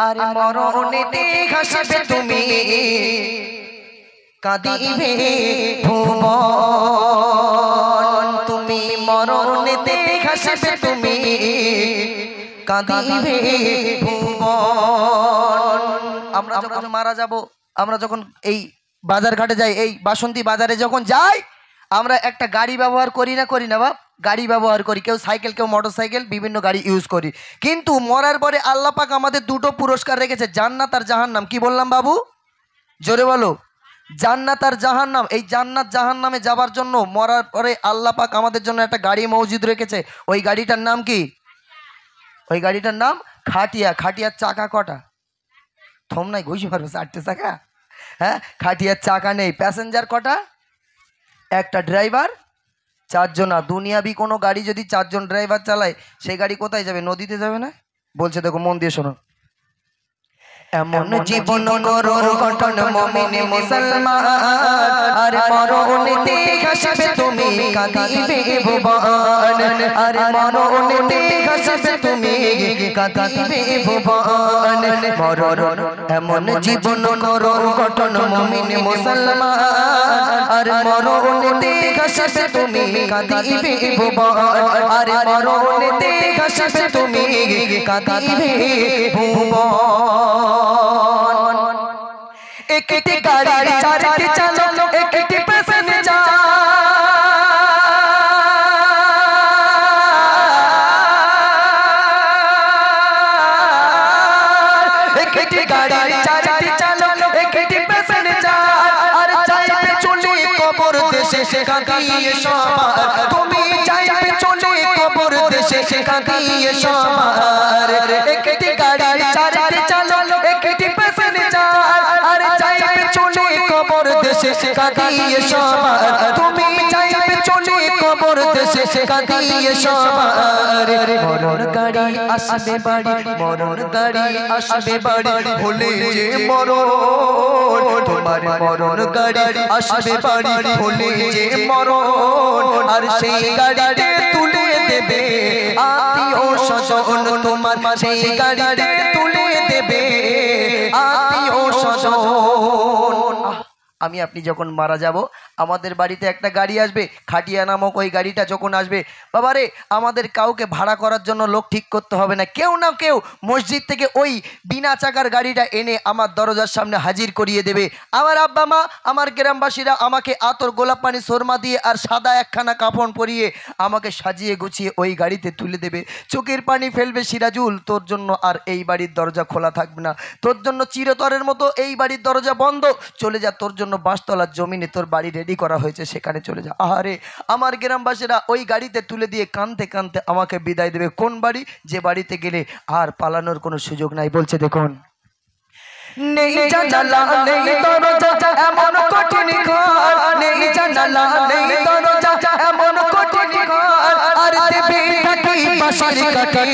আরে মরণেতে হাসবে তুমি, কাঁদিবে ভুবন। তুমি মরণেতে হাসবে তুমি, কাঁদিবে ভুবন। আমরা যখন মারা যাব, আমরা যখন এই বাজার ঘাটে যাই, এই বাসন্তী বাজারে যখন যাই, আমরা একটা গাড়ি ব্যবহার করি না বাপ? গাড়ি ব্যবহার করি, কেউ সাইকেল, কেউ মোটরসাইকেল, বিভিন্ন গাড়ি ইউজ করি। কিন্তু মরার পরে আল্লাহ পাক আমাদের দুটো পুরস্কার রেখেছে, জান্নাত আর জাহান্নাম। কি বললাম বাবু? জোরে বলো। জান্নাত আর জাহান্নাম। এই জান্নাত জাহান্নামে যাবার জন্য মরার পরে আল্লাহ পাক আমাদের জন্য একটা গাড়ি মজুদ রেখেছে। ওই গাড়িটার নাম কি? ওই গাড়িটার নাম খাটিয়া। খাটিয়ার চাকা কটা? থম নাই, ঘুষি পারবে 4টে চাকা। হ্যাঁ, খাটিয়ার চাকা নেই। প্যাসেঞ্জার কটা? একটা, ড্রাইভার 4 জনা। দুনিয়াবি কোনো গাড়ি যদি 4 জন ড্রাইভার চালায়, সেই গাড়ি কোথায় যাবে? নদীতে যাবে না? বলছে, দেখো মন দিয়ে শোনো। এমন জীবন করো গঠন মুমিন মুসলমান, আর মরণেতে হাসবে তুমি, কাঁদিবে ভুবন। আর মরণেতে হাসবে তুমি, কাঁদিবে ভুবন। মরণ এমন জীবন করো গঠন মুমিন মুসলমান, আর মরণেতে হাসবে তুমি, কাঁদিবে ভুবন। আর মরণেতে হাসবে তুমি, কাঁদিবে ভুবন। একটি গাড়ি 4টি চালক, একটি প্যাসেঞ্জার। একটি গাড়ি 4টি চালক, একটি প্যাসেঞ্জার। আর যাইবে চলে কবর দেশে, কাঁদিয়ে সবার। তুমি যাইবে চলে কবর দেশে, কাঁদিয়ে সবার। একটি গাড়ি 4টি চালক, একটি প্যাসেঞ্জার। আর যাইবে চলে কবর দেশে, কাঁদিয়ে সবার। তুমি যাইবে চলে কবর দেশে, কাঁদিয়ে সবার। মরণ গাড়ি আসবে বাড়ি, মরণ গাড়ি আসবে বাড়ি, হলে যে মরণ তোমার। মরণ গাড়ি আসবে বাড়ি, হলে যে মরণ। আর সেই গাড়িতে তুলে দেবে আত্মীয় স্বজন তোমার, সেই গাড়িতে তুলে দেবে আত্মীয় স্বজন। আমি আপনি যখন মারা যাব, আমাদের বাড়িতে একটা গাড়ি আসবে, খাটিয়া নামক ওই গাড়িটা যখন আসবে, বাবারে আমাদের কাউকে ভাড়া করার জন্য লোক ঠিক করতে হবে না। কেউ না কেউ মসজিদ থেকে ওই বিনা চাকার গাড়িটা এনে আমার দরজার সামনে হাজির করিয়ে দেবে। আমার আব্বা মা, আমার গ্রামবাসীরা আমাকে আতর, গোলাপ পানি, শর্মা দিয়ে আর সাদা একখানা কাফন পরিয়ে আমাকে সাজিয়ে গুছিয়ে ওই গাড়িতে তুলে দেবে। চোখের পানি ফেলবে, সিরাজুল তোর জন্য আর এই বাড়ির দরজা খোলা থাকবে না, তোর জন্য চিরতরের মতো এই বাড়ির দরজা বন্ধ, চলে যা, তোর জন্য 5 তলার জমিনে তোর বাড়ি রেডি করা হয়েছে, সেখানে চলে যা। আহারে আমার গ্রামবাসীরা ওই গাড়িতে তুলে দিয়ে কাঁদতে কাঁদতে আমাকে বিদায় দেবে। কোন বাড়ি? যে বাড়িতে গেলে আর পালানোর কোনো সুযোগ নাই। বলছে দেখুন, নেই জানালা নেই দরজা এমন কঠিন ঘর, নেই জানালা নেই দরজা এমন কঠিন ঘর। আর দেবে থাকি বাঁশির কাঠি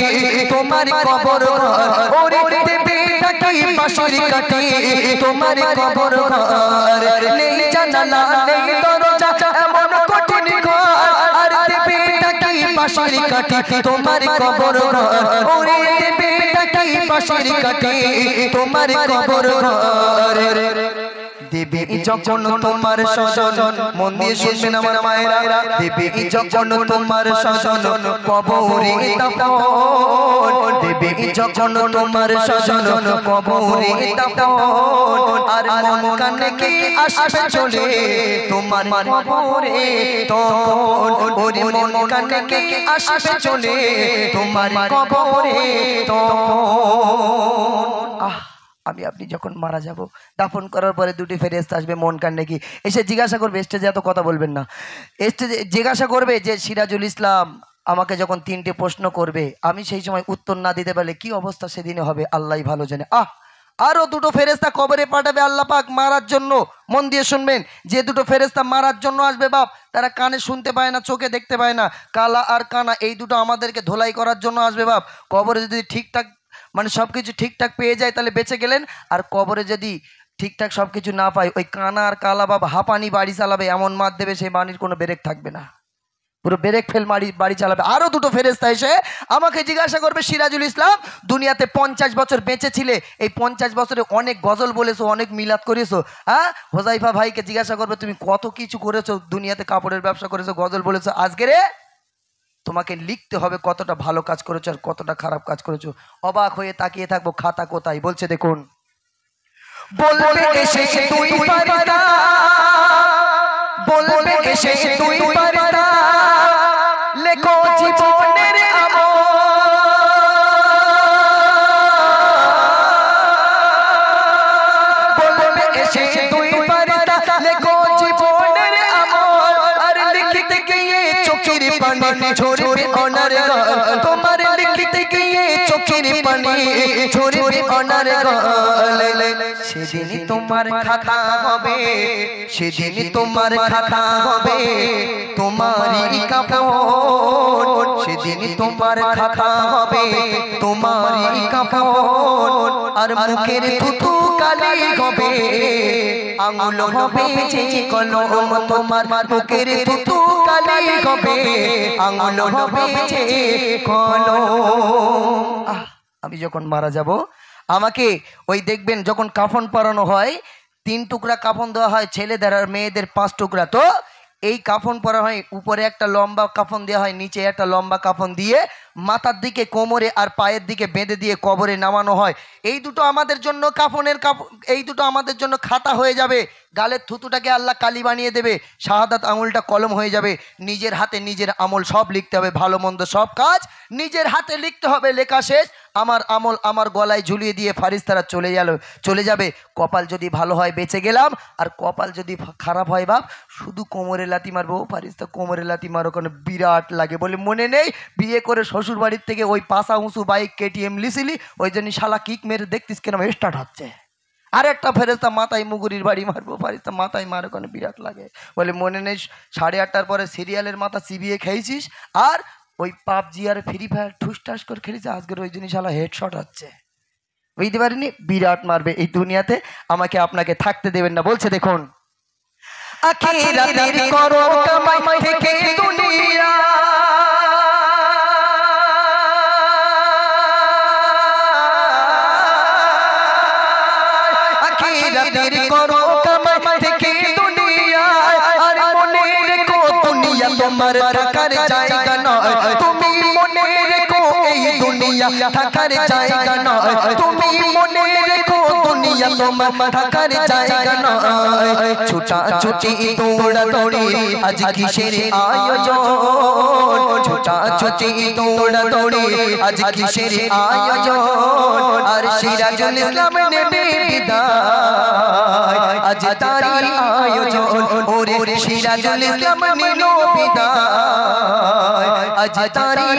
তোমার কবর ঘর, ওরে দেবে থাকি বাঁশির কাঠি তোমার কবর ঘর। নেই জানালা নেই দরজা এমন কঠিন ঘর, আর দেবে থাকি বাঁশির কাঠি তোমার কবর ঘর, ওরে দেবে থাকি বাঁশির কাঠি তোমার কবর ঘর। দেবে যখন তোমার স্বজন, মন দিয়ে শুনবেন আমার মায়েরা, দেবে যখন তোমার স্বজন কবরে দাফন, দেবে যখন তোমার স্বজন কবরে দাফন। আর মন কানে কি আসবে চলে তোমার কবরে তখন, ওরে মন কানে কি আসবে চলে তোমার কবরে তখন। আমি আপনি যখন মারা যাব, দাফন করার পরে 2টি ফেরেশতা আসবে মন কান্নে কি, এসে জিজ্ঞাসা করবে, স্টেজে এত কথা বলবেন না, স্টেজে জিজ্ঞাসা করবে যে সিরাজুল ইসলাম আমাকে যখন 3টে প্রশ্ন করবে, আমি সেই সময় উত্তর না দিতে পারলে কি অবস্থা সেদিনে হবে আল্লাহই ভালো জানে। আরও 2টো ফেরেশতা কবরে পাঠাবে আল্লাহ পাক মারার জন্য। মন দিয়ে শুনবেন, যে 2টো ফেরেশতা মারার জন্য আসবে বাপ, তারা কানে শুনতে পায় না, চোখে দেখতে পায় না, কালা আর কানা, এই দুটো আমাদেরকে ধোলাই করার জন্য আসবে বাপ। কবরে যদি ঠিকঠাক মানে সব কিছু ঠিকঠাক পেয়ে যায় তাহলে বেঁচে গেলেন, আর কবরে যদি ঠিকঠাক সব কিছু না পায়, ওই কানা আর কালা বাবা হাঁপানি বাড়ি চালাবে, এমন মার দেবে সেই বাণীর কোনো ব্রেক থাকবে না। পুরো ব্রেক ফেল মারি বাড়ি চালাবে। আরো দুটো ফেরেশতা এসে আমাকে জিজ্ঞাসা করবে, সিরাজুল ইসলাম দুনিয়াতে 50 বছর বেঁচে ছিলে, এই 50 বছরে অনেক গজল বলেছো, অনেক মিলাদ করেছো, হ্যাঁ? হোজাইফা ভাইকে জিজ্ঞাসা করবে, তুমি কত কিছু করেছো, দুনিয়াতে কাপড়ের ব্যবসা করেছো, গজল বলেছো, আজকে রে তোমাকে লিখতে হবে কতটা ভালো কাজ করেছো আর কতটা খারাপ কাজ করেছো। অবাক হয়ে তাকিয়ে থাকবো, খাতা কোথায়? বলছে দেখুন, বলবে এসে তুই ফারিস্তা, বলবে এসে তুই ফারিস্তা, লেখো জীবনের আমল, বলবে এসে তুই ফারিস্তা, লেখো জীবনের আমল, আর লিখতে গিয়ে চোখের পানি ঝরবে অনার গাল, তোমার লিখতে গিয়ে চোখের পানি ঝরবে অনার গাল। সেদিন তোমার খাতা হবে, সেদিন তোমার খাতা হবে, তোমারই কাফন, সেদিন তোমার খাতা হবে, তোমারই কাফন, আর মুখের থুতু কালি হবে, আঙুল হবে যে কলম, তোমার মুখের থুতু কালি হবে, আঙুল হবে যে কলম। আমি যখন মারা যাব, আমাকে ওই দেখবেন যখন কাফন পরানো হয়, 3 টুকরা কাফন দেওয়া হয় ছেলেদের আর মেয়েদের 5 টুকরা। তো এই কাফন পরা হয়, উপরে একটা লম্বা কাফন দেওয়া হয়, নিচে একটা লম্বা কাফন দিয়ে মাথার দিকে কোমরে আর পায়ের দিকে বেঁধে দিয়ে কবরে নামানো হয়। এই দুটো আমাদের জন্য কাফনের এই দুটো আমাদের জন্য খাতা হয়ে যাবে। গালের থুতুটাকে আল্লাহ কালি বানিয়ে দেবে, শাহাদাত আঙুলটা কলম হয়ে যাবে। নিজের হাতে নিজের আমল সব লিখতে হবে, ভালো মন্দ সব কাজ নিজের হাতে লিখতে হবে। লেখা শেষ, আমার আমল আমার গলায় ঝুলিয়ে দিয়ে ফারিস্তারা চলে যাবে। কপাল যদি ভালো হয় বেঁচে গেলাম, আর কপাল যদি খারাপ হয় বাপ, শুধু কোমরে লাথি মারবো। ফারিস্তা কোমরে লাথি মারো কেন? বিরাট লাগে। বলে মনে নেই বিয়ে করে শ্বশুর বাড়ির থেকে ওই পাশা উঁচু বাইক KTM লিছিলি, ওই জন্য শালা কিক মেরে দেখতিস কেন স্টার্ট হচ্ছে। আর একটা ফেরেস্তা মাথায় মুগুরির বাড়ি মারবো, ফারিস্তা মাথায় মারো কেন? বিরাট লাগে। বলে মনে নেই 8:30টার পরে সিরিয়ালের মাথা চিবিয়ে খেয়েছিস, আর ওই PUBG আর ফ্রি ফায়ার ঠুসঠাস করে খেলেছে, আজকের ওই জন্য শালা হেডশট হচ্ছে। বুঝতে পারিনি? বিরাট মারবে। এই দুনিয়াতে আমাকে আপনাকে থাকতে দেবেন না। বলছে দেখুন, আখিরাতের করো কামাই থেকে দুনিয়া, আখিরাতের করো কামাই থেকে দুনিয়া, আর মনে রেখো দুনিয়া তোমার থাকার জায়গা নয়, তুমি মনে রেখো এই দুনিয়া থাকার জায়গা নয়, তুমি মনে রেখো দুনিয়া তোমার থাকার জায়গা নয়। ছোটা ছুটি দৌড়া দৌড়ি আজ কিসের আয়োজন, ছোটা ছুটি দৌড়া দৌড়ি আজ কিসের আয়োজন, আর সিরাজুল ইসলাম নেবে বিদায়, আজ তারই আয়োজন। ওরে সিরাজুল ইসলাম নিল বিদায়, আজ তারই